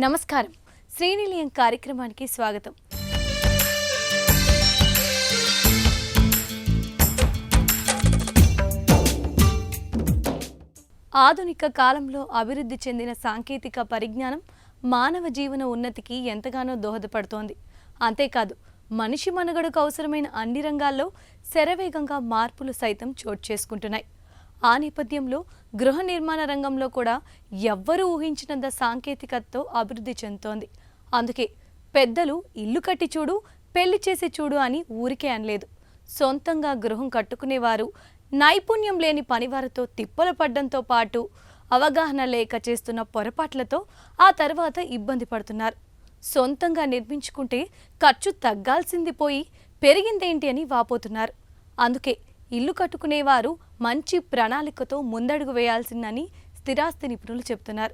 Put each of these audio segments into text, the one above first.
నమస్కారం. శ్రీనిలయం కార్యక్రమానికి స్వాగతం. ఆధునిక కాలంలో అభివృద్ధి చెందిన సాంకేతిక పరిజ్ఞానం మానవ జీవన ఉన్నతికి ఎంతగానో దోహదపడుతోంది. అంతేకాదు, మనిషి మనుగడకు అవసరమైన అన్ని రంగాల్లో శరవేగంగా మార్పులు సైతం చోటు చేసుకుంటున్నాయి. ఆ నేపథ్యంలో గృహ నిర్మాణ రంగంలో కూడా ఎవ్వరూ ఊహించినంత సాంకేతికతతో అభివృద్ధి చెందుతోంది. అందుకే పెద్దలు ఇల్లు కట్టి చూడు, పెళ్లి చేసి చూడు అని ఊరికే అనలేదు. సొంతంగా గృహం కట్టుకునేవారు నైపుణ్యం లేని పనివారితో తిప్పలు పడ్డంతో పాటు అవగాహన లేక చేస్తున్న పొరపాట్లతో ఆ తర్వాత ఇబ్బంది పడుతున్నారు. సొంతంగా నిర్మించుకుంటే ఖర్చు తగ్గాల్సింది పోయి పెరిగిందేంటి అని వాపోతున్నారు. అందుకే ఇల్లు కట్టుకునేవారు మంచి ప్రణాళికతో ముందడుగు వేయాల్సిందని స్థిరాస్తి నిపుణులు చెబుతున్నారు.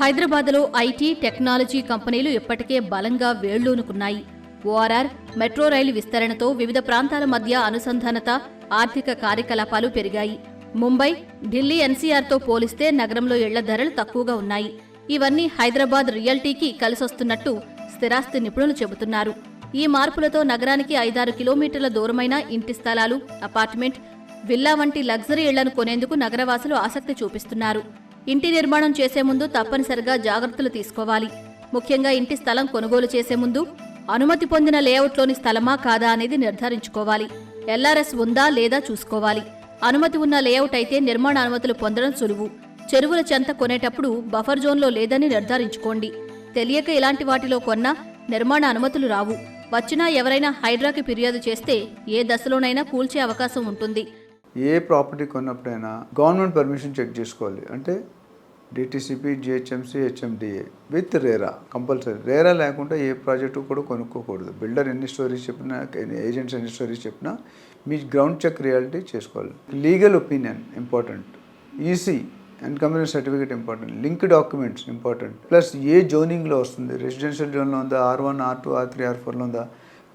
హైదరాబాద్లో ఐటీ, టెక్నాలజీ కంపెనీలు ఇప్పటికే బలంగా వేళ్లూనుకున్నాయి. ఓఆర్ఆర్, మెట్రో రైలు విస్తరణతో వివిధ ప్రాంతాల మధ్య అనుసంధానత, ఆర్థిక కార్యకలాపాలు పెరిగాయి. ముంబై, ఢిల్లీ ఎన్సీఆర్తో పోలిస్తే నగరంలో ఇళ్ల ధరలు తక్కువగా ఉన్నాయి. ఇవన్నీ హైదరాబాద్ రియల్టీకి కలిసొస్తున్నట్టు స్థిరాస్తి నిపుణులు చెబుతున్నారు. ఈ మార్పులతో నగరానికి 5-6 కిలోమీటర్ల దూరమైన ఇంటి స్థలాలు, అపార్ట్మెంట్, విల్లా వంటి లగ్జరీ ఇళ్లను కొనేందుకు నగరవాసులు ఆసక్తి చూపిస్తున్నారు. ఇంటి నిర్మాణం చేసే ముందు తప్పనిసరిగా జాగ్రత్తలు తీసుకోవాలి. ముఖ్యంగా ఇంటి స్థలం కొనుగోలు చేసే ముందు అనుమతి పొందిన లేఅవుట్లోని స్థలమా కాదా అనేది నిర్ధారించుకోవాలి. ఎల్ఆర్ఎస్ ఉందా లేదా చూసుకోవాలి. అనుమతి ఉన్న లేఅవుట్ అయితే నిర్మాణ అనుమతులు పొందడం సులువు. చెరువుల చెంత కొనేటప్పుడు బఫర్ జోన్లో లేదని నిర్ధారించుకోండి. తెలియక ఇలాంటి వాటిలో కొన్నా నిర్మాణ అనుమతులు రావు. వచ్చినా ఎవరైనా హైడ్రాకి ఫిర్యాదు చేస్తే ఏ దశలోనైనా కూల్చే అవకాశం ఉంటుంది. ఏ ప్రాపర్టీ కొన్నప్పుడైనా గవర్నమెంట్ పర్మిషన్ చెక్ చేసుకోవాలి. అంటే DTCP, GHMC, HMDA with RERA compulsory. RERA లేకుండా ఏ ప్రాజెక్టు కూడా కొనుక్కోకూడదు. బిల్డర్ ఎన్ని స్టోరీస్ చెప్పినా, ఏజెంట్స్ ఎన్ని స్టోరీస్ చెప్పినా మీ గ్రౌండ్ చెక్ రియాలిటీ చేసుకోవాలి. Legal opinion important, EC and community certificate important, link documents important, plus ఏ జోనింగ్లో వస్తుంది, రెసిడెన్షియల్ జోన్లో ఉందా, R1, R2, R3, R4లో ఉందా,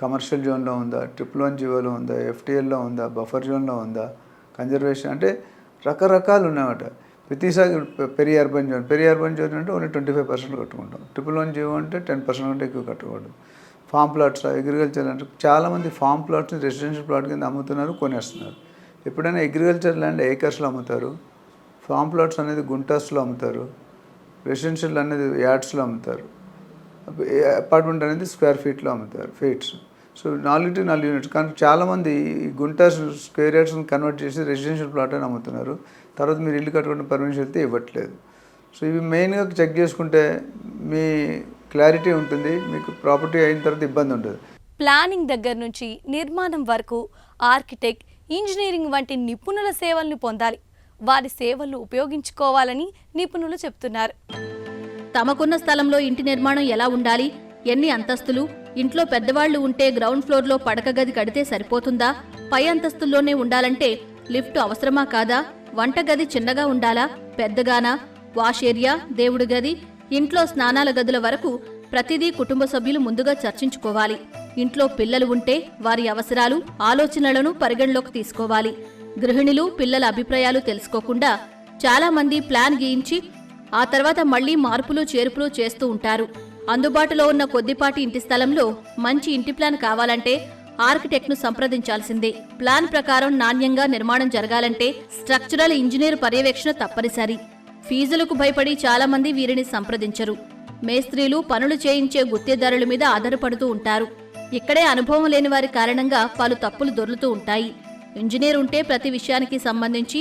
కమర్షియల్ జోన్లో ఉందా, 111 జీవోలో ఉందా, FTLలో ఉందా, బఫర్ జోన్లో ఉందా, కన్జర్వేషన్, అంటే రకరకాలు ఉన్నాయన్నమాట. ప్రతిసారి పెరి అర్బన్ జోన్ అంటే ఓన్లీ 25% కట్టుకుంటాం. 111 జీవో అంటే 10% కంటే ఎక్కువ కట్టకూడదు. ఫామ్ ప్లాట్స్, అగ్రికల్చర్ అంటే చాలామంది ఫామ్ ప్లాట్స్ని రెసిడెన్షియల్ ప్లాట్ కింద అమ్ముతున్నారు, కొనేస్తున్నారు. ఎప్పుడైనా అగ్రికల్చర్ ల్యాండ్ ఏకర్స్లో అమ్ముతారు, ఫామ్ ప్లాట్స్ అనేది గుంటాస్లో అమ్ముతారు, రెసిడెన్షియల్ అనేది యార్డ్స్లో అమ్ముతారు, అపార్ట్మెంట్ అనేది స్క్వేర్ ఫీట్లో అమ్ముతారు, ఫీట్స్. So 4 units. కానీ చాలామంది గుంటాస్, స్క్వేర్ యార్డ్స్ని కన్వర్ట్ చేసి రెసిడెన్షియల్ ప్లాట్ అని అమ్ముతున్నారు. తర్వాత మీరు ఇల్లు కట్టుకున్న పర్మిషన్ అయితే ఇవ్వట్లేదు. సో ఇవి మెయిన్గా చెక్ చేసుకుంటే మీ క్లారిటీ ఉంటుంది, మీకు ప్రాపర్టీ అయిన తర్వాత ఇబ్బంది ఉంటుంది. ప్లానింగ్ దగ్గర నుంచి నిర్మాణం వరకు ఆర్కిటెక్ట్, ఇంజనీరింగ్ వంటి నిపుణుల సేవలను పొందాలి. వారి సేవలు ఉపయోగించుకోవాలని నిపుణులు చెబుతున్నారు. తమకున్న స్థలంలో ఇంటి నిర్మాణం ఎలా ఉండాలి, ఎన్ని అంతస్తులు, ఇంట్లో పెద్దవాళ్లు ఉంటే గ్రౌండ్ ఫ్లోర్లో పడక గది కడితే సరిపోతుందా, పై అంతస్తుల్లోనే ఉండాలంటే లిఫ్ట్ అవసరమా కాదా, వంటగది చిన్నగా ఉండాలా పెద్దగానా, వాష్ ఏరియా, దేవుడి గది, ఇంట్లో స్నానాల గదుల వరకు ప్రతిదీ కుటుంబ సభ్యులు ముందుగా చర్చించుకోవాలి. ఇంట్లో పిల్లలు ఉంటే వారి అవసరాలు, ఆలోచనలను పరిగణలోకి తీసుకోవాలి. గృహిణులు, పిల్లల అభిప్రాయాలు తెలుసుకోకుండా చాలామంది ప్లాన్ గీయించి ఆ తర్వాత మళ్లీ మార్పులు చేర్పులు చేస్తూ ఉంటారు. అందుబాటులో ఉన్న కొద్దిపాటి ఇంటి స్థలంలో మంచి ఇంటి ప్లాన్ కావాలంటే ఆర్కిటెక్ట్ను సంప్రదించాల్సిందే. ప్లాన్ ప్రకారం నాణ్యంగా నిర్మాణం జరగాలంటే స్ట్రక్చరల్ ఇంజనీర్ పర్యవేక్షణ తప్పనిసరి. ఫీజులకు భయపడి చాలామంది వీరిని సంప్రదించరు. మేస్త్రీలు పనులు చేయించే గుత్తేదారుల మీద ఆధారపడుతూ ఉంటారు. ఇక్కడే అనుభవం లేని వారి కారణంగా పలు తప్పులు దొర్లుతూ ఉంటాయి. ఇంజనీర్ ఉంటే ప్రతి విషయానికి సంబంధించి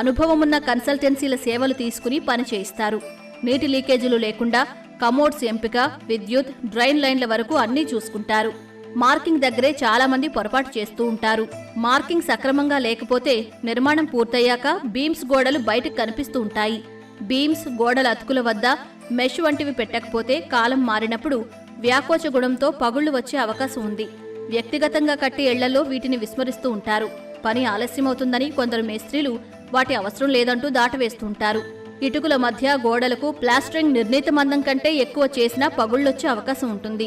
అనుభవమున్న కన్సల్టెన్సీల సేవలు తీసుకుని పని చేయిస్తారు. నీటి లీకేజీలు లేకుండా కమోడ్స్ ఎంపిక, విద్యుత్, డ్రైన్ లైన్ల వరకు అన్నీ చూసుకుంటారు. మార్కింగ్ దగ్గరే చాలామంది పొరపాటు చేస్తూ ఉంటారు. మార్కింగ్ సక్రమంగా లేకపోతే నిర్మాణం పూర్తయ్యాక బీమ్స్, గోడలు బయటకు కనిపిస్తూ ఉంటాయి. బీమ్స్, గోడల అతుకుల వద్ద మెష్ వంటివి పెట్టకపోతే కాలం మారినప్పుడు వ్యాకోచ గుణంతో పగుళ్లు వచ్చే అవకాశం ఉంది. వ్యక్తిగతంగా కట్టి ఇళ్లలో వీటిని విస్మరిస్తూ ఉంటారు. పని ఆలస్యమవుతుందని కొందరు మేస్త్రీలు వాటి అవసరం లేదంటూ దాటవేస్తుంటారు. ఇటుకుల మధ్య గోడలకు ప్లాస్టరింగ్ నిర్ణీత మందం కంటే ఎక్కువ చేసినా పగుళ్లొచ్చే అవకాశం ఉంటుంది.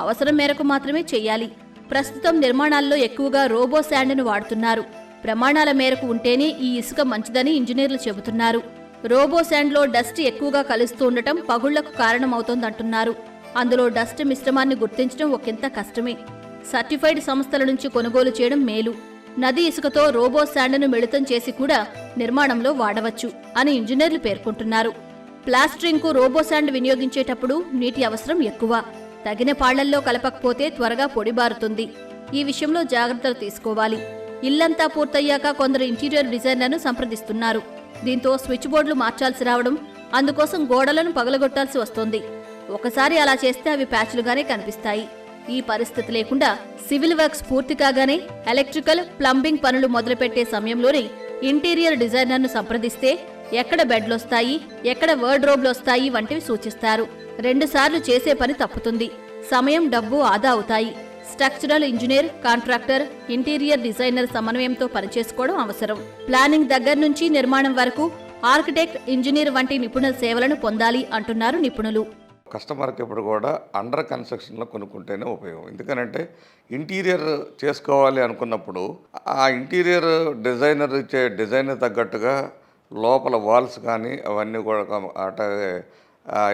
అవసరం మేరకు మాత్రమే చెయ్యాలి. ప్రస్తుతం నిర్మాణాల్లో ఎక్కువగా రోబో శాండ్ను వాడుతున్నారు. ప్రమాణాల మేరకు ఉంటేనే ఈ ఇసుక మంచిదని ఇంజనీర్లు చెబుతున్నారు. రోబో శాండ్లో డస్ట్ ఎక్కువగా కలుస్తూ ఉండటం పగుళ్లకు కారణమవుతోందంటున్నారు. అందులో డస్ట్ మిశ్రమాన్ని గుర్తించడం ఒకంత కష్టమే. సర్టిఫైడ్ సంస్థల నుంచి కొనుగోలు చేయడం మేలు. నది ఇసుకతో రోబో శాండ్ను మిళితం చేసి కూడా నిర్మాణంలో వాడవచ్చు అని ఇంజనీర్లు పేర్కొంటున్నారు. ప్లాస్టరింగ్కు రోబో శాండ్ వినియోగించేటప్పుడు నీటి అవసరం ఎక్కువ. తగిన పాళ్లల్లో కలపకపోతే త్వరగా పొడిబారుతుంది. ఈ విషయంలో జాగ్రత్తలు తీసుకోవాలి. ఇల్లంతా పూర్తయ్యాక కొందరు ఇంటీరియర్ డిజైనర్ను సంప్రదిస్తున్నారు. దీంతో స్విచ్ బోర్డులు మార్చాల్సి రావడం, అందుకోసం గోడలను పగలగొట్టాల్సి వస్తోంది. ఒకసారి అలా చేస్తే అవి ప్యాచ్లుగానే కనిపిస్తాయి. ఈ పరిస్థితి లేకుండా సివిల్ వర్క్స్ పూర్తి కాగానే ఎలక్ట్రికల్, ప్లంబింగ్ పనులు మొదలుపెట్టే సమయంలోనే ఇంటీరియర్ డిజైనర్ను సంప్రదిస్తే ఎక్కడ బెడ్లొస్తాయి, ఎక్కడ వార్డ్రోబ్లొస్తాయి వంటివి సూచిస్తారు. 2 సార్లు చేసే పని తప్పుతుంది. సమయం, డబ్బు ఆదా అవుతాయి. Structural engineer, contractor, interior designer సమన్వయంతో పనిచేసుకోవడం అవసరం. ప్లానింగ్ దగ్గర నుంచి నిర్మాణం వరకు ఆర్కిటెక్ట్, ఇంజనీర్ వంటి నిపుణుల సేవలను పొందాలి అంటున్నారు నిపుణులు. కస్టమర్కి ఇప్పుడు కూడా అండర్ కన్స్ట్రక్షన్లో కొనుక్కుంటేనే ఉపయోగం. ఎందుకనంటే ఇంటీరియర్ చేసుకోవాలి అనుకున్నప్పుడు ఆ ఇంటీరియర్ డిజైనర్ ఇచ్చే డిజైన్ తగ్గట్టుగా లోపల వాల్స్ కానీ అవన్నీ కూడా అట్లాగే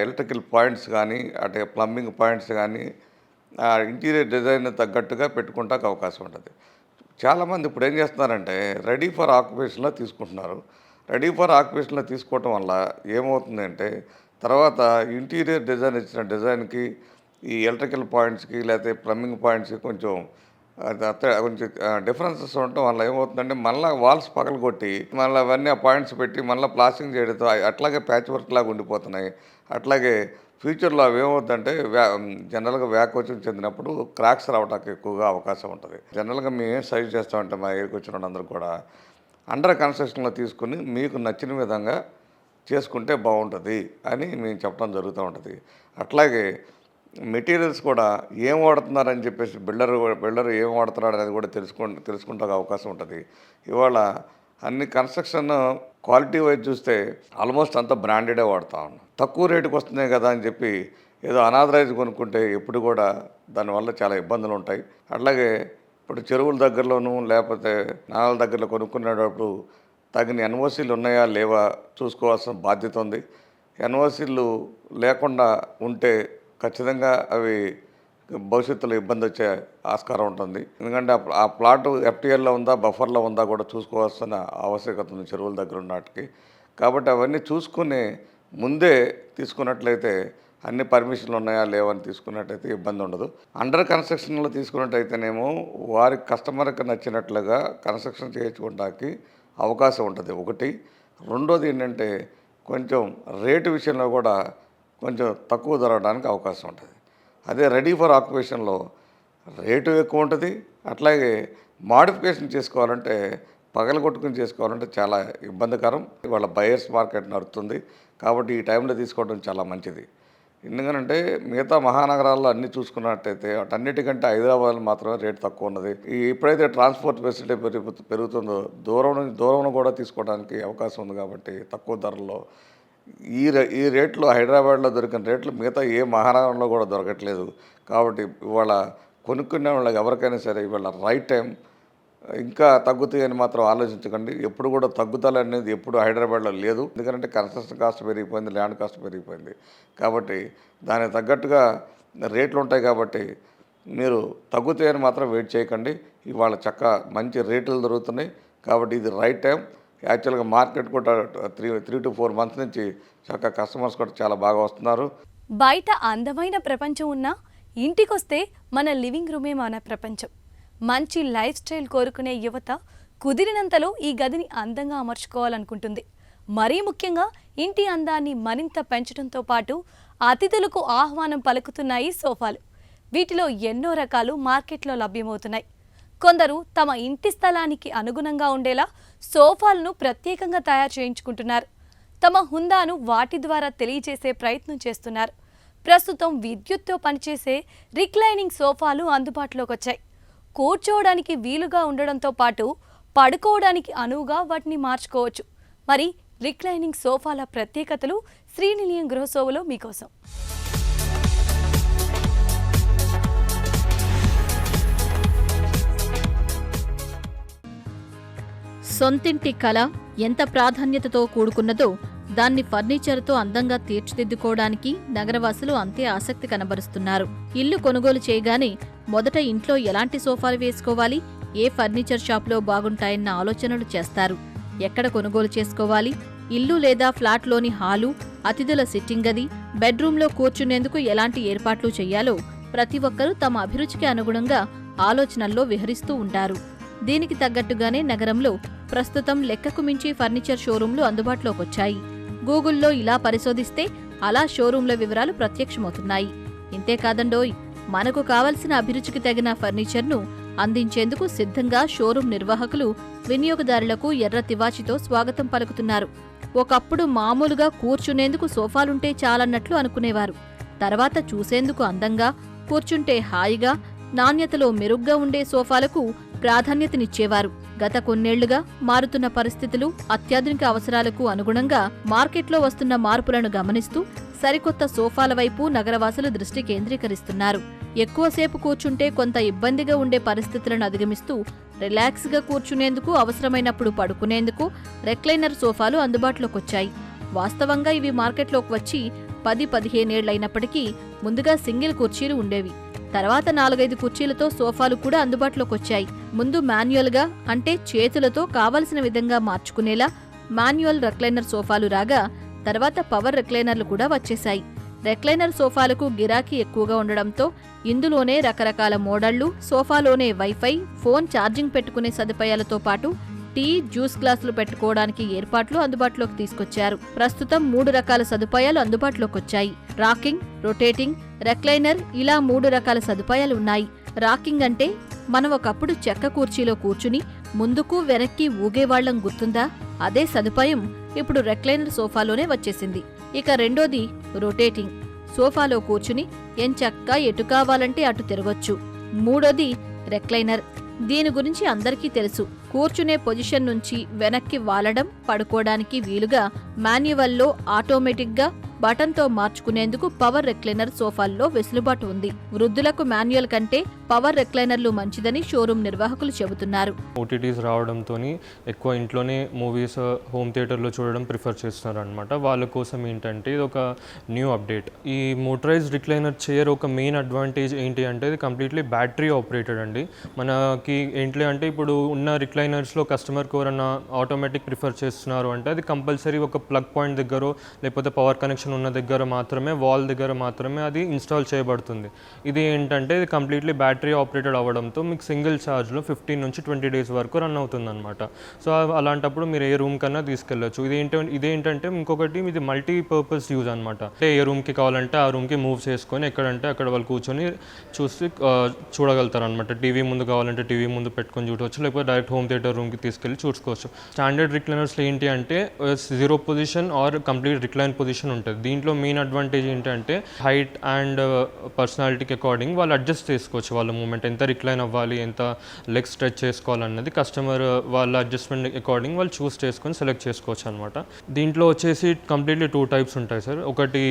ఎలక్ట్రికల్ పాయింట్స్ కానీ అటే ప్లంబింగ్ పాయింట్స్ కానీ ఇంటీరియర్ డిజైన్ తగ్గట్టుగా పెట్టుకుంటానికి అవకాశం ఉంటుంది. చాలామంది ఇప్పుడు ఏం చేస్తున్నారంటే రెడీ ఫర్ ఆక్యుపేషన్లో తీసుకుంటున్నారు. రెడీ ఫర్ ఆక్యుపేషన్లో తీసుకోవటం వల్ల ఏమవుతుందంటే తర్వాత ఇంటీరియర్ డిజైన్ ఇచ్చిన డిజైన్కి ఈ ఎలక్ట్రికల్ పాయింట్స్కి లేకపోతే ప్లంబింగ్ పాయింట్స్కి కొంచెం డిఫరెన్సెస్ ఉండటం వల్ల ఏమవుతుందంటే మళ్ళీ వాల్స్ పగలగొట్టి మళ్ళీ అవన్నీ ఆ పాయింట్స్ పెట్టి మళ్ళీ ప్లాస్టింగ్ చేయడంతో అట్లాగే ప్యాచ్ వర్క్ లాగా ఉండిపోతున్నాయి. అట్లాగే ఫ్యూచర్లో అవి ఏమవుతుందంటే జనరల్గా వ్యాకోచం చెందినప్పుడు క్రాక్స్ రావడానికి ఎక్కువగా అవకాశం ఉంటుంది. జనరల్గా మేము ఏం సజెస్ట్ చేస్తామంటే మా ఏరికి వచ్చిన వాళ్ళందరూ కూడా అండర్ కన్స్ట్రక్షన్లో తీసుకుని మీకు నచ్చిన విధంగా చేసుకుంటే బాగుంటుంది అని మేము చెప్పడం జరుగుతూ ఉంటుంది. అట్లాగే మెటీరియల్స్ కూడా ఏం వాడుతున్నారని చెప్పేసి బిల్డర్ ఏం వాడుతున్నాడు అనేది కూడా తెలుసుకుంటే అవకాశం ఉంటుంది. ఇవాళ అన్ని కన్స్ట్రక్షన్ క్వాలిటీ వైజ్ చూస్తే ఆల్మోస్ట్ అంతా బ్రాండెడే వాడుతూ ఉన్నాం. తక్కువ రేటుకి వస్తున్నాయి కదా అని చెప్పి ఏదో అనాథరైజ్ కొనుక్కుంటే ఎప్పుడు కూడా దానివల్ల చాలా ఇబ్బందులు ఉంటాయి. అట్లాగే ఇప్పుడు చెరువుల దగ్గరలోనూ లేకపోతే నాళాల దగ్గరలో కొనుక్కునేటప్పుడు తగిన ఎన్ఓసీలు ఉన్నాయా లేవా చూసుకోవాల్సిన బాధ్యత ఉంది. ఎన్ఓసీలు లేకుండా ఉంటే ఖచ్చితంగా అవి భవిష్యత్తులో ఇబ్బంది వచ్చే ఆస్కారం ఉంటుంది. ఎందుకంటే ఆ ప్లాట్ ఎఫ్టీఎల్లో ఉందా బఫర్లో ఉందా కూడా చూసుకోవాల్సిన ఆవశ్యకత ఉంది చెరువుల దగ్గర ఉన్నట్టుకి. కాబట్టి అవన్నీ చూసుకుని ముందే తీసుకున్నట్లయితే అన్ని పర్మిషన్లు ఉన్నాయా లేవని తీసుకున్నట్టయితే ఇబ్బంది ఉండదు. అండర్ కన్స్ట్రక్షన్లో తీసుకున్నట్టయితేనేమో వారి కస్టమర్కి నచ్చినట్లుగా కన్స్ట్రక్షన్ చేయించుకోవడానికి అవకాశం ఉంటుంది. ఒకటి. రెండోది ఏంటంటే కొంచెం రేటు విషయంలో కూడా కొంచెం తక్కువ దొరకడానికి అవకాశం ఉంటుంది. అదే రెడీ ఫర్ ఆక్యుపేషన్లో రేటు ఎక్కువ ఉంటుంది. అట్లాగే మాడిఫికేషన్ చేసుకోవాలంటే పగలగొట్టుకుని చేసుకోవాలంటే చాలా ఇబ్బందికరం. వాళ్ళ బయర్స్ మార్కెట్ నడుస్తుంది కాబట్టి ఈ టైంలో తీసుకోవడం చాలా మంచిది. ఎందుకంటే మిగతా మహానగరాల్లో అన్నీ చూసుకున్నట్టయితే వాటన్నిటికంటే హైదరాబాద్లో మాత్రమే రేటు తక్కువ ఉన్నది. ఎప్పుడైతే ట్రాన్స్పోర్ట్ ఫెసిలిటీ పెరుగుతుందో దూరం కూడా తీసుకోవడానికి అవకాశం ఉంది. కాబట్టి తక్కువ ధరల్లో ఈ రేట్లు హైదరాబాద్లో దొరికిన రేట్లు మిగతా ఏ మహానగరంలో కూడా దొరకట్లేదు. కాబట్టి ఇవాళ కొనుక్కునే వాళ్ళకి ఎవరికైనా సరే ఇవాళ రైట్ టైం. ఇంకా తగ్గుతాయని మాత్రం ఆలోచించకండి. ఎప్పుడు కూడా తగ్గుదల అనేది ఎప్పుడు హైదరాబాద్లో లేదు. ఎందుకంటే కన్స్ట్రక్షన్ కాస్ట్ పెరిగిపోయింది, ల్యాండ్ కాస్ట్ పెరిగిపోయింది. కాబట్టి దానికి తగ్గట్టుగా రేట్లు ఉంటాయి. కాబట్టి మీరు తగ్గుతాయని మాత్రం వెయిట్ చేయకండి. ఇవాళ మంచి రేట్లు దొరుకుతున్నాయి. కాబట్టి ఇది రైట్ టైం. యాక్చువల్గా మార్కెట్ కూడా 3 to 4 months నుంచి కస్టమర్స్ కూడా చాలా బాగా వస్తున్నారు. బయట అందమైన ప్రపంచం ఉన్నా ఇంటికొస్తే మన లివింగ్ రూమే మన ప్రపంచం. మంచి లైఫ్ స్టైల్ కోరుకునే యువత కుదిరినంతలో ఈ గదిని అందంగా అమర్చుకోవాలనుకుంటుంది. మరీ ముఖ్యంగా ఇంటి అందాన్ని మరింత పెంచడంతో పాటు అతిథులకు ఆహ్వానం పలుకుతున్నాయి సోఫాలు. వీటిలో ఎన్నో రకాలు మార్కెట్లో లభ్యమవుతున్నాయి. కొందరు తమ ఇంటి స్థలానికి అనుగుణంగా ఉండేలా సోఫాలను ప్రత్యేకంగా తయారు చేయించుకుంటున్నారు. తమ హుందాను వాటి ద్వారా తెలియజేసే ప్రయత్నం చేస్తున్నారు. ప్రస్తుతం విద్యుత్తో పనిచేసే రిక్లైనింగ్ సోఫాలు అందుబాటులోకి వచ్చాయి. కూర్చోవడానికి వీలుగా ఉండడంతో పాటు పడుకోవడానికి అనువుగా వాటిని మార్చుకోవచ్చు. మరి రిక్లైనింగ్ సోఫాల ప్రత్యేకతలు శ్రీనిలయం గృహశోభలో మీకోసం. సొంతింటి కళ ఎంత ప్రాధాన్యతతో కూడుకున్నదో దాన్ని ఫర్నిచర్తో అందంగా తీర్చిదిద్దుకోవడానికి నగరవాసులు అంతే ఆసక్తి కనబరుస్తున్నారు. ఇల్లు కొనుగోలు చేయగానే మొదట ఇంట్లో ఎలాంటి సోఫాలు వేసుకోవాలి, ఏ ఫర్నిచర్ షాప్లో బాగుంటాయన్న ఆలోచనలు చేస్తారు. ఎక్కడ కొనుగోలు చేసుకోవాలి, ఇల్లు లేదా ఫ్లాట్లోని హాలు, అతిథుల సిట్టింగ్ గది, బెడ్రూమ్లో కూర్చునేందుకు ఎలాంటి ఏర్పాట్లు చేయాలో ప్రతి ఒక్కరూ తమ అభిరుచికి అనుగుణంగా ఆలోచనల్లో విహరిస్తూ ఉంటారు. దీనికి తగ్గట్టుగానే నగరంలో ప్రస్తుతం లెక్కకు మించి ఫర్నిచర్ షోరూంలు అందుబాటులోకొచ్చాయి. గూగుల్లో ఇలా పరిశోధిస్తే అలా షోరూంల వివరాలు ప్రత్యక్షమవుతున్నాయి. ఇంతేకాదండోయ్, మనకు కావలసిన అభిరుచికి తగిన ఫర్నిచర్ను అందించేందుకు సిద్ధంగా షోరూం నిర్వాహకులు వినియోగదారులకు ఎర్ర తివాచితో స్వాగతం పలుకుతున్నారు. ఒకప్పుడు మామూలుగా కూర్చునేందుకు సోఫాలుంటే చాలన్నట్లు అనుకునేవారు. తర్వాత చూసేందుకు అందంగా, కూర్చుంటే హాయిగా, నాణ్యతలో మెరుగ్గా ఉండే సోఫాలకు ప్రాధాన్యతనిచ్చేవారు. గత కొన్నేళ్లుగా మారుతున్న పరిస్థితులు, అత్యాధునిక అవసరాలకు అనుగుణంగా మార్కెట్లో వస్తున్న మార్పులను గమనిస్తూ సరికొత్త సోఫాల వైపు నగరవాసులు దృష్టి కేంద్రీకరిస్తున్నారు. ఎక్కువసేపు కూర్చుంటే కొంత ఇబ్బందిగా ఉండే పరిస్థితులను అధిగమిస్తూ రిలాక్స్గా కూర్చునేందుకు, అవసరమైనప్పుడు పడుకునేందుకు రెక్లైనర్ సోఫాలు అందుబాటులోకొచ్చాయి. వాస్తవంగా ఇవి మార్కెట్లోకి వచ్చి 10-15 ఏళ్లైనప్పటికీ ముందుగా సింగిల్ కుర్చీలు ఉండేవి. తర్వాత 4-5 కుర్చీలతో సోఫాలు కూడా అందుబాటులోకొచ్చాయి. ముందు మాన్యువల్గా, అంటే చేతులతో కావలసిన విధంగా మార్చుకునేలా మాన్యువల్ రెక్లైనర్ సోఫాలు రాగా తర్వాత పవర్ రెక్లైనర్లు కూడా వచ్చేశాయి. రెక్లైనర్ సోఫాలకు గిరాకీ ఎక్కువగా ఉండడంతో ఇందులోనే రకరకాల మోడళ్లు, సోఫాలోనే వైఫై, ఫోన్ ఛార్జింగ్ పెట్టుకునే సదుపాయాలతో పాటు టీ, జ్యూస్ గ్లాసులు పెట్టుకోవడానికి ఏర్పాట్లు అందుబాటులోకి తీసుకొచ్చారు. ప్రస్తుతం 3 రకాల సదుపాయాలు అందుబాటులోకొచ్చాయి. రాకింగ్, రొటేటింగ్, రెక్లైనర్, ఇలా 3 రకాల సదుపాయాలు ఉన్నాయి. రాకింగ్ అంటే మనం ఒకప్పుడు చెక్క కుర్చీలో కూర్చుని ముందుకు వెనక్కి ఊగేవాళ్లం, గుర్తుందా? అదే సదుపాయం ఇప్పుడు రెక్లైనర్ సోఫాలోనే వచ్చేసింది. ఇక రెండోది రొటేటింగ్. సోఫాలో కూర్చుని ఎంచక్కా ఎటు కావాలంటే అటు తిరగొచ్చు. మూడోది రెక్లైనర్. దీని గురించి అందరికీ తెలుసు. కూర్చునే పొజిషన్ నుంచి వెనక్కి వాలడం, పడుకోవడానికి వీలుగా మాన్యువల్లో ఆటోమేటిక్గా బటన్తో మార్చుకునేందుకు పవర్ రెక్లైనర్ సోఫాల్లో వెసులుబాటు ఉంది. వృద్ధులకు మాన్యువల్ కంటే పవర్ రెక్లైనర్లు మంచిదని షోరూం నిర్వాహకులు చెబుతున్నారు. ఓటీటీస్ రావడంతో ఎక్కువ ఇంట్లోనే మూవీస్ హోమ్ థియేటర్లో చూడడం ప్రిఫర్ చేస్తున్నారు అనమాట. వాళ్ళ కోసం ఏంటంటే ఇది ఒక న్యూ అప్డేట్. ఈ మోటరైజ్డ్ రిక్లైనర్ చైర్ ఒక మెయిన్ అడ్వాంటేజ్ ఏంటి అంటే ఇది కంప్లీట్లీ బ్యాటరీ ఆపరేటెడ్ అండి. మనకి ఏంటి అంటే ఇప్పుడు ఉన్న రిక్లైనర్స్లో కస్టమర్కి ఎవరన్నా ఆటోమేటిక్ ప్రిఫర్ చేస్తున్నారు అంటే అది కంపల్సరీ ఒక ప్లగ్ పాయింట్ దగ్గర లేకపోతే పవర్ కనెక్షన్ ఉన్న దగ్గర మాత్రమే, వాల్ దగ్గర మాత్రమే అది ఇన్స్టాల్ చేయబడుతుంది. ఇది ఏంటంటే ఇది కంప్లీట్లీ బ్యాటరీ ఆపరేటెడ్ అవ్వడంతో మీకు సింగిల్ ఛార్జ్లో 15 నుంచి 20 డేస్ వరకు రన్ అవుతుంది అనమాట. సో అలాంటప్పుడు మీరు ఏ రూమ్ కన్నా తీసుకెళ్ళచ్చు. ఇదేంటంటే ఇంకొకటి ఇది మల్టీపర్పస్ యూజ్ అనమాట. అంటే ఏ రూమ్కి కావాలంటే ఆ రూమ్కి మూవ్ చేసుకొని ఎక్కడంటే అక్కడ వాళ్ళు కూర్చొని చూసి చూడగలుగుతారు అనమాట. టీవీ ముందు కావాలంటే టీవీ ముందు పెట్టుకొని చూడవచ్చు, లేకపోతే డైరెక్ట్ హోమ్ థియేటర్ రూమ్కి తీసుకెళ్ళి చూసుకోవచ్చు. స్టాండర్డ్ రిక్లైనర్స్లో ఏంటి అంటే 0 position or complete recline position ఉంటుంది. దీంట్లో మెయిన్ అడ్వాంటేజ్ ఏంటంటే హైట్ అండ్ పర్సనాలిటీకి అకార్డింగ్ వాళ్ళు అడ్జస్ట్ చేసుకోవచ్చు. వాళ్ళ మూమెంట్ ఎంత రిక్లైన్ అవ్వాలి, ఎంత లెగ్ స్ట్రెచ్ చేసుకోవాలన్నది కస్టమర్ వాళ్ళ అడ్జస్ట్మెంట్ అకార్డింగ్ వాళ్ళు చూస్ చేసుకొని సెలెక్ట్ చేసుకోవచ్చు అనమాట. దీంట్లో వచ్చేసి కంప్లీట్లీ 2 టైప్స్ ఉంటాయి సార్. ఒకటి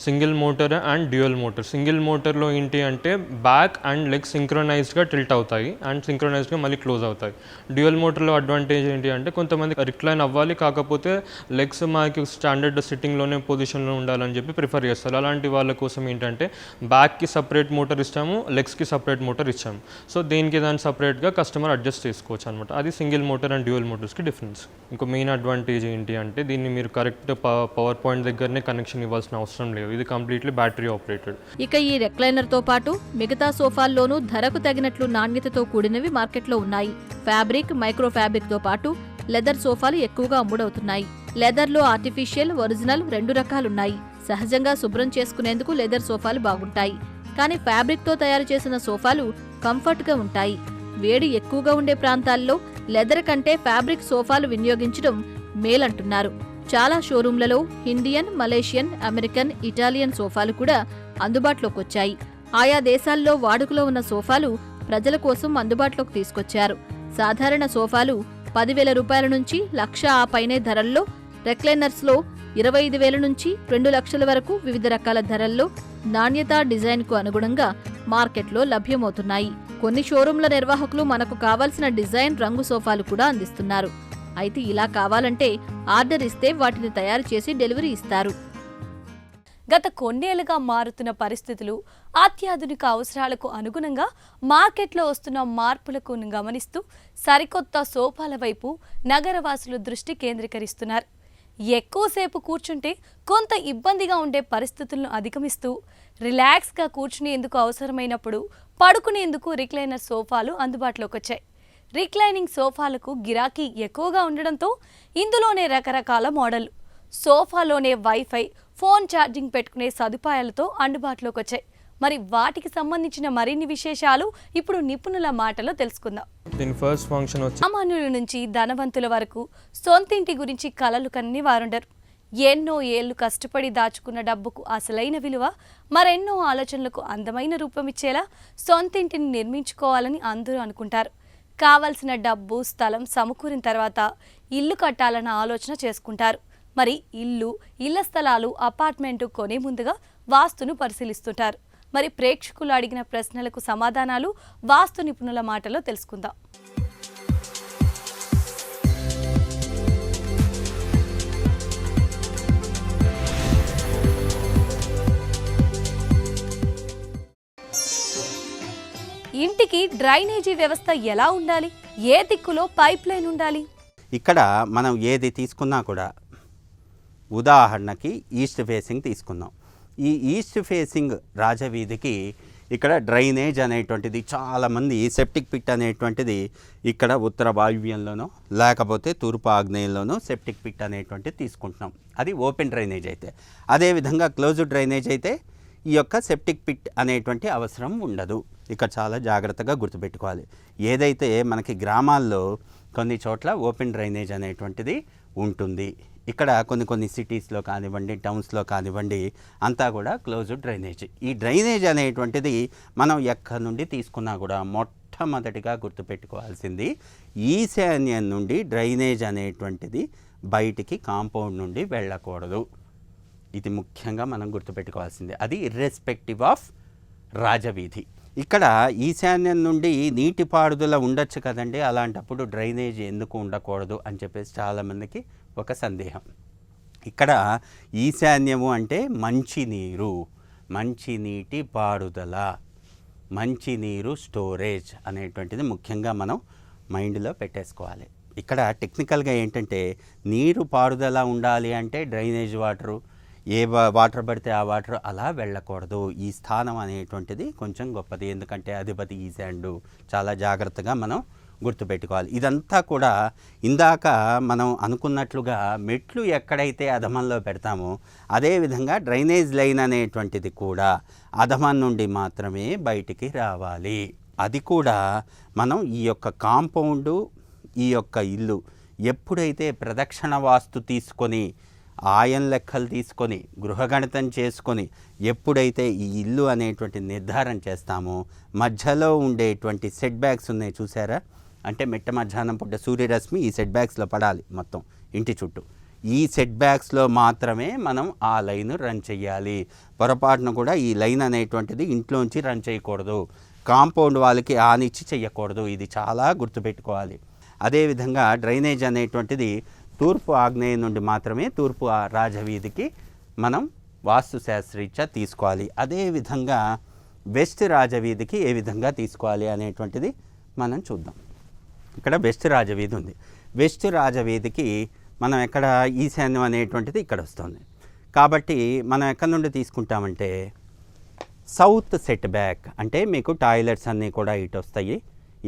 single motor and dual motor. Single మోటర్లో ఏంటి అంటే బ్యాక్ అండ్ లెగ్ సింక్రనైజ్డ్గా టిల్ట్ అవుతాయి అండ్ సింక్రనైజ్డ్గా మళ్ళీ క్లోజ్ అవుతాయి. డ్యూయల్ మోటర్లో అడ్వాంటేజ్ ఏంటి అంటే కొంతమంది రిక్లైన్ అవ్వాలి, కాకపోతే లెగ్స్ మనకి స్టాండర్డ్ సిట్టింగ్లోనే పొజిషన్లో ఉండాలని చెప్పి ప్రిఫర్ చేస్తారు. అలాంటి వాళ్ళ కోసం ఏంటంటే బ్యాక్కి సపరేట్ మోటార్ ఇచ్చాము, లెగ్స్కి సపరేట్ మోటార్ ఇచ్చాము. సో దేనికి దాన్ని సపరేట్గా కస్టమర్ అడ్జస్ట్ చేసుకోవచ్చు అనమాట. అది సింగిల్ మోటార్ అండ్ డ్యూయల్ మోటార్స్కి డిఫరెన్స్. ఇంకో మెయిన్ అడ్వాంటేజ్ ఏంటి అంటే దీన్ని మీరు కరెక్ట్ పవర్ పాయింట్ దగ్గరనే కనెక్షన్ ఇవ్వాల్సిన అవసరం లేదు. ఇది కంప్లీట్లీ బ్యాటరీ ఆపరేటెడ్. ఇక ఈ రెక్లైనర్తో పాటు మిగతా సోఫాల్లోనూ ధరకు తగినట్లు నాణ్యతతో కూడినవి మార్కెట్లో ఉన్నాయి. ఫ్యాబ్రిక్, మైక్రో ఫ్యాబ్రిక్తో పాటు లెదర్ సోఫాలు ఎక్కువగా అమ్ముడవుతున్నాయి. లెదర్లో ఆర్టిఫిషియల్, ఒరిజినల్ 2 రకాలున్నాయి. సహజంగా శుభ్రం చేసుకునేందుకు లెదర్ సోఫాలు బాగుంటాయి. కానీ ఫ్యాబ్రిక్తో తయారు చేసిన సోఫాలు కంఫర్ట్గా ఉంటాయి. వేడి ఎక్కువగా ఉండే ప్రాంతాల్లో లెదర్ కంటే ఫ్యాబ్రిక్ సోఫాలు వినియోగించడం మేలంటున్నారు. చాలా షోరూంలలో ఇండియన్, మలేషియన్, అమెరికన్, ఇటాలియన్ సోఫాలు కూడా అందుబాటులోకొచ్చాయి. ఆయా దేశాల్లో వాడుకలో ఉన్న సోఫాలు ప్రజల కోసం అందుబాటులోకి తీసుకొచ్చారు. సాధారణ సోఫాలు 10,000 రూపాయల నుంచి 1,00,000 ఆ పైనే ధరల్లో, రెక్లైనర్స్లో 25,000 నుంచి 2 లక్షల వరకు వివిధ రకాల ధరల్లో నాణ్యత, డిజైన్కు అనుగుణంగా మార్కెట్లో లభ్యమవుతున్నాయి. కొన్ని షోరూంల నిర్వాహకులు మనకు కావాల్సిన డిజైన్, రంగు సోఫాలు కూడా అందిస్తున్నారు. అయితే ఇలా కావాలంటే ఆర్డర్ ఇస్తే వాటిని తయారు చేసి డెలివరీ ఇస్తారు. గత కొన్నేళ్లుగా మారుతున్న పరిస్థితులు, అత్యాధునిక అవసరాలకు అనుగుణంగా మార్కెట్లో వస్తున్న మార్పులకు గమనిస్తూ సరికొత్త సోఫాల వైపు నగరవాసులు దృష్టి కేంద్రీకరిస్తున్నారు. ఎక్కువసేపు కూర్చుంటే కొంత ఇబ్బందిగా ఉండే పరిస్థితులను అధిగమిస్తూ రిలాక్స్గా కూర్చునేందుకు అవసరమైనప్పుడు పడుకునేందుకు రిక్లైనర్ సోఫాలు అందుబాటులోకి వచ్చాయి. రిక్లైనింగ్ సోఫాలకు గిరాకీ ఎక్కువగా ఉండడంతో ఇందులోనే రకరకాల మోడళ్లు, సోఫాలోనే వైఫై, ఫోన్ ఛార్జింగ్ పెట్టుకునే సదుపాయాలతో అందుబాటులోకి వచ్చాయి. మరి వాటికి సంబంధించిన మరిన్ని విశేషాలు ఇప్పుడు నిపుణుల మాటలో తెలుసుకుందాం. దీని ఫస్ట్ ఫంక్షన్ వచ్చి సామాన్యుల నుంచి ధనవంతుల వరకు సొంతింటి గురించి కలలు కన్ని వారుండరు. ఎన్నో ఏళ్లు కష్టపడి దాచుకున్న డబ్బుకు అసలైన విలువ, మరెన్నో ఆలోచనలకు అందమైన రూపమిచ్చేలా సొంతింటిని నిర్మించుకోవాలని అందరూ అనుకుంటారు. కావలసిన డబ్బు, స్థలం సమకూరిన తర్వాత ఇల్లు కట్టాలన్న ఆలోచన చేసుకుంటారు. మరి ఇళ్ల స్థలాలు, అపార్ట్మెంటు కొనే ముందుగా వాస్తును పరిశీలిస్తుంటారు. మరి ప్రేక్షకులు అడిగిన ప్రశ్నలకు సమాధానాలు వాస్తు నిపుణుల మాటలో తెలుసుకుందాం. ఇంటికి డ్రైనేజీ వ్యవస్థ ఎలా ఉండాలి? ఏ దిక్కులో పైప్ లైన్ ఉండాలి? ఇక్కడ మనం ఏది తీసుకున్నా కూడా ఉదాహరణకి ఈస్ట్ ఫేసింగ్ తీసుకుందాం. ఈ ఈస్ట్ ఫేసింగ్ రాజవీధికి ఇక్కడ డ్రైనేజ్ అనేటువంటిది చాలామంది సెప్టిక్ పిట్ అనేటువంటిది ఇక్కడ ఉత్తర వాయువ్యంలోనో లేకపోతే తూర్పు ఆగ్నేయంలోనో సెప్టిక్ పిట్ అనేటువంటిది తీసుకుంటున్నాం. అది ఓపెన్ డ్రైనేజ్ అయితే. అదేవిధంగా క్లోజ్డ్ డ్రైనేజ్ అయితే ఈ యొక్క సెప్టిక్ పిట్ అనేటువంటి అవసరం ఉండదు. ఇక్కడ చాలా జాగ్రత్తగా గుర్తుపెట్టుకోవాలి. ఏదైతే మనకి గ్రామాల్లో కొన్ని చోట్ల ఓపెన్ డ్రైనేజ్ అనేటువంటిది ఉంటుంది. ఇక్కడ కొన్ని సిటీస్లో కానివ్వండి, టౌన్స్లో కానివ్వండి, అంతా కూడా క్లోజ్డ్ డ్రైనేజ్. ఈ డ్రైనేజ్ అనేటువంటిది మనం ఎక్కడి నుండి తీసుకున్నా కూడా మొట్టమొదటిగా గుర్తుపెట్టుకోవాల్సింది ఈశాన్యం నుండి డ్రైనేజ్ అనేటువంటిది బయటికి కాంపౌండ్ నుండి వెళ్ళకూడదు. ఇది ముఖ్యంగా మనం గుర్తుపెట్టుకోవాల్సింది. అది ఇర్రెస్పెక్టివ్ ఆఫ్ రాజవీధి. ఇక్కడ ఈశాన్యం నుండి నీటి పారుదల ఉండొచ్చు కదండి, అలాంటప్పుడు డ్రైనేజ్ ఎందుకు ఉండకూడదు అని చెప్పేసి చాలామందికి ఒక సందేహం. ఇక్కడ ఈశాన్యము అంటే మంచినీటి పారుదల, మంచినీరు స్టోరేజ్ అనేటువంటిది ముఖ్యంగా మనం మైండ్లో పెట్టేసుకోవాలి. ఇక్కడ టెక్నికల్గా ఏంటంటే నీరు పారుదల ఉండాలి అంటే డ్రైనేజ్ వాటరు, ఏ వాటర్ పడితే ఆ వాటర్ అలా వెళ్ళకూడదు. ఈ స్థానం అనేటువంటిది కొంచెం గొప్పది, ఎందుకంటే అధిపతి ఈశాన్యుడు. చాలా జాగ్రత్తగా మనం గుర్తుపెట్టుకోవాలి. ఇదంతా కూడా ఇందాక మనం అనుకున్నట్లుగా మెట్లు ఎక్కడైతే అధమంలో పెడతామో అదేవిధంగా డ్రైనేజ్ లైన్ అనేటువంటిది కూడా అధమం నుండి మాత్రమే బయటికి రావాలి. అది కూడా మనం ఈ యొక్క కాంపౌండు, ఈ యొక్క ఇల్లు ఎప్పుడైతే ప్రదక్షిణ వాస్తు తీసుకొని, ఆయన లెక్కలు తీసుకొని, గృహగణితం చేసుకొని ఎప్పుడైతే ఈ ఇల్లు అనేటువంటి నిర్ధారణ చేస్తామో మధ్యలో ఉండేటువంటి సెట్ బ్యాక్స్ ఉన్నాయి చూసారా, అంటే మిట్ట మధ్యాహ్నం పూట సూర్యరశ్మి ఈ సెట్ బ్యాక్స్లో పడాలి మొత్తం ఇంటి చుట్టూ. ఈ సెట్ బ్యాక్స్లో మాత్రమే మనం ఆ లైన్ రన్ చేయాలి. పొరపాటున కూడా ఈ లైన్ అనేటువంటిది ఇంట్లోంచి రన్ చేయకూడదు. కాంపౌండ్ వాళ్ళకి ఆనిచ్చి చెయ్యకూడదు. ఇది చాలా గుర్తుపెట్టుకోవాలి. అదేవిధంగా డ్రైనేజ్ అనేటువంటిది తూర్పు ఆగ్నేయం నుండి మాత్రమే తూర్పు రాజవీధికి మనం వాస్తు శాస్త్రరీత్యా తీసుకోవాలి. అదేవిధంగా వెస్ట్ రాజవీధికి ఏ విధంగా తీసుకోవాలి అనేటువంటిది మనం చూద్దాం. ఇక్కడ వెస్ట్ రాజవీధి ఉంది. వెస్ట్ రాజవీధికి మనం ఎక్కడ ఈశాన్యం అనేటువంటిది ఇక్కడ వస్తుంది. కాబట్టి మనం ఎక్కడి నుండి తీసుకుంటామంటే సౌత్ సెట్ బ్యాక్, అంటే మీకు టాయిలెట్స్ అన్నీ కూడా ఇటు వస్తాయి.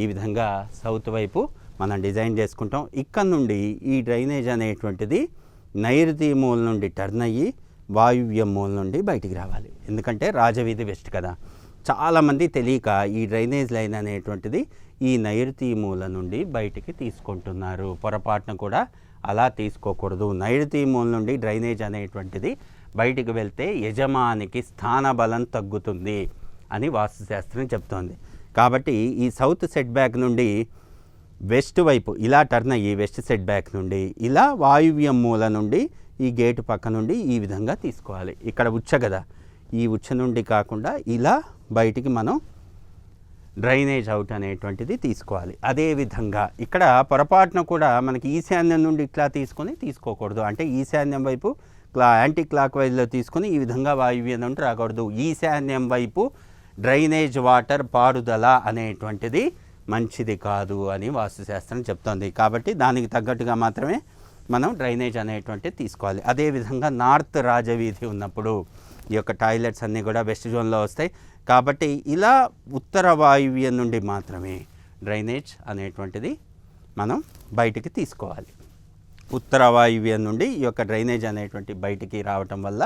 ఈ విధంగా సౌత్ వైపు మనం డిజైన్ చేసుకుంటాం. ఇక్కడ నుండి ఈ డ్రైనేజ్ అనేటువంటిది నైరుతి మూల నుండి టర్న్ అయ్యి వాయువ్యం మూల నుండి బయటికి రావాలి. ఎందుకంటే రాజవీధి వెస్ట్ కదా. చాలామంది తెలియక ఈ డ్రైనేజ్ లైన్ అనేటువంటిది ఈ నైరుతి మూల నుండి బయటికి తీసుకుంటున్నారు. పొరపాటున కూడా అలా తీసుకోకూడదు. నైరుతి మూల నుండి డ్రైనేజ్ అనేటువంటిది బయటికి వెళ్తే యజమానికి స్థానబలం తగ్గుతుంది అని వాస్తుశాస్త్రం చెప్తోంది. కాబట్టి ఈ సౌత్ సెట్ బ్యాక్ నుండి వెస్ట్ వైపు ఇలా టర్న్ అయ్యి వెస్ట్ సెట్ బ్యాక్ నుండి ఇలా వాయువ్యం మూల నుండి ఈ గేటు పక్క నుండి ఈ విధంగా తీసుకోవాలి. ఇక్కడ ఉచ్చ కదా, ఈ ఉచ్చ నుండి కాకుండా ఇలా బయటికి మనం డ్రైనేజ్ అవుట్ అనేటువంటిది తీసుకోవాలి. అదేవిధంగా ఇక్కడ పొరపాటున కూడా మనకి ఈశాన్యం నుండి ఇట్లా తీసుకోకూడదు. అంటే ఈశాన్యం వైపు యాంటీ క్లాక్ వైజ్లో తీసుకొని ఈ విధంగా వాయువ్యం నుండి రాకూడదు. ఈశాన్యం వైపు డ్రైనేజ్ వాటర్ పారుదల అనేటువంటిది మంచిది కాదు అని వాస్తుశాస్త్రం చెప్తోంది. కాబట్టి దానికి తగ్గట్టుగా మాత్రమే మనం డ్రైనేజ్ అనేటువంటిది తీసుకోవాలి. అదేవిధంగా నార్త్ రాజవీధి ఉన్నప్పుడు ఈ యొక్క టాయిలెట్స్ అన్నీ కూడా వెస్ట్ జోన్లో వస్తాయి. కాబట్టి ఇలా ఉత్తర వాయువ్యం నుండి మాత్రమే డ్రైనేజ్ అనేటువంటిది మనం బయటికి తీసుకోవాలి. ఉత్తర వాయువ్యం నుండి ఈ యొక్క డ్రైనేజ్ అనేటువంటి బయటికి రావటం వల్ల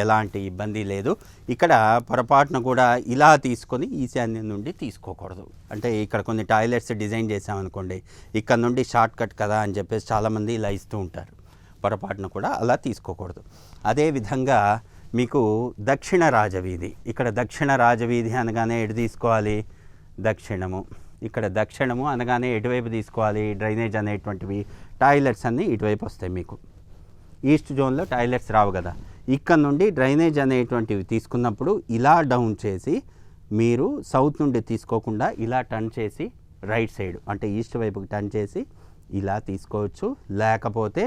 ఎలాంటి ఇబ్బంది లేదు. ఇక్కడ పొరపాటున కూడా ఇలా తీసుకొని ఈశాన్యం నుండి తీసుకోకూడదు. అంటే ఇక్కడ కొన్ని టాయిలెట్స్ డిజైన్ చేసామనుకోండి, ఇక్కడ నుండి షార్ట్ కట్ కదా అని చెప్పేసి చాలామంది ఇలా ఇస్తూ ఉంటారు. పొరపాటున కూడా అలా తీసుకోకూడదు. అదేవిధంగా మీకు దక్షిణ రాజవీధి, ఇక్కడ దక్షిణ రాజవీధి అనగానే ఎటు తీసుకోవాలి? దక్షిణము. ఇక్కడ దక్షిణము అనగానే ఎటువైపు తీసుకోవాలి? డ్రైనేజ్ అనేటువంటివి టాయిలెట్స్ అన్నీ ఇటువైపు వస్తాయి. మీకు ఈస్ట్ జోన్లో టాయిలెట్స్ రావు కదా. ఇక్కడ నుండి డ్రైనేజ్ అనేటువంటివి తీసుకున్నప్పుడు ఇలా డౌన్ చేసి మీరు సౌత్ నుండి తీసుకోకుండా ఇలా టర్న్ చేసి రైట్ సైడ్ అంటే ఈస్ట్ వైపుకి టర్న్ చేసి ఇలా తీసుకోవచ్చు. లేకపోతే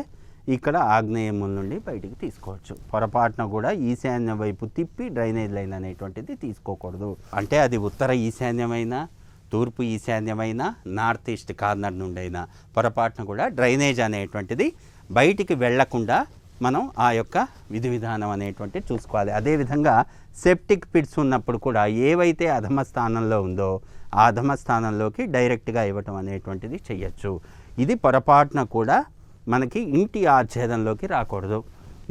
ఇక్కడ ఆగ్నేయముల నుండి బయటికి తీసుకోవచ్చు. పొరపాటున కూడా ఈశాన్యం వైపు తిప్పి డ్రైనేజ్ లైన్ అనేటువంటిది తీసుకోకూడదు. అంటే అది ఉత్తర ఈశాన్యమైన, తూర్పు ఈశాన్యమైన, నార్త్ ఈస్ట్ కార్నర్ నుండి అయినా పొరపాటున కూడా డ్రైనేజ్ అనేటువంటిది బయటికి వెళ్లకుండా మనం ఆ యొక్క విధి విధానం అనేటువంటిది చూసుకోవాలి. అదేవిధంగా సెప్టిక్ పిట్స్ ఉన్నప్పుడు కూడా ఏవైతే అధమ స్థానంలో ఉందో ఆ అధమ స్థానంలోకి డైరెక్ట్గా ఇవ్వటం అనేటువంటిది చెయ్యొచ్చు. ఇది పొరపాటున కూడా మనకి ఇంటి ఆచ్ఛేదంలోకి రాకూడదు.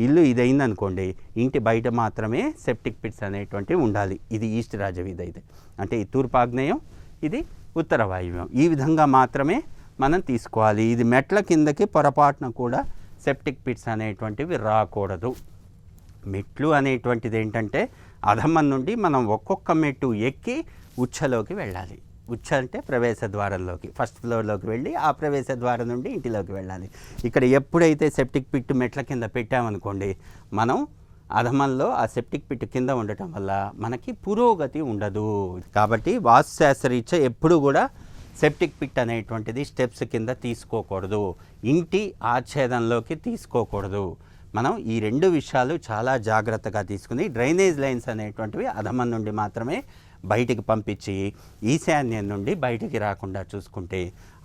ఇల్లు ఇదైందనుకోండి, ఇంటి బయట మాత్రమే సెప్టిక్ పిట్స్ అనేటువంటివి ఉండాలి. ఇది ఈస్ట్ రాజవీధి అయితే, అంటే ఈ తూర్పాగ్నేయం, ఇది ఉత్తర వాయువ్యం. ఈ విధంగా మాత్రమే మనం తీసుకోవాలి. ఇది మెట్ల కిందకి పొరపాటున కూడా సెప్టిక్ పిట్స్ అనేటువంటివి రాకూడదు. మెట్లు అనేటువంటిది ఏంటంటే అధమం నుండి మనం ఒక్కొక్క మెట్టు ఎక్కి ఉచ్చలోకి వెళ్ళాలి. ఉచ్చ అంటే ప్రవేశ ద్వారంలోకి, ఫస్ట్ ఫ్లోర్లోకి వెళ్ళి ఆ ప్రవేశ ద్వారం నుండి ఇంటిలోకి వెళ్ళాలి. ఇక్కడ ఎప్పుడైతే సెప్టిక్ పిట్ మెట్ల కింద పెట్టామనుకోండి, మనం అధమంలో ఆ సెప్టిక్ పిట్ కింద ఉండటం వల్ల మనకి పురోగతి ఉండదు. కాబట్టి వాస్తుశాస్త్రరీత్యా ఎప్పుడు కూడా సెప్టిక్ పిట్ అనేటువంటిది స్టెప్స్ కింద తీసుకోకూడదు, ఇంటి ఆచ్ఛేదంలోకి తీసుకోకూడదు. మనం ఈ రెండు విషయాలు చాలా జాగ్రత్తగా తీసుకుని డ్రైనేజ్ లైన్స్ అనేటువంటివి అధమం నుండి మాత్రమే బయటికి పంపించి ఈశాన్యం నుండి బయటికి రాకుండా చూసుకుంటే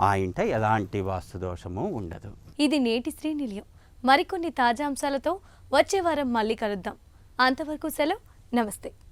ఆ ఇంట ఎలాంటి వాస్తు దోషము ఉండదు. ఇది నేటి శ్రీనిలయం. మరికొన్ని తాజా అంశాలతో వచ్చే వారం మళ్ళీ కలుద్దాం. అంతవరకు సెలవు. నమస్తే.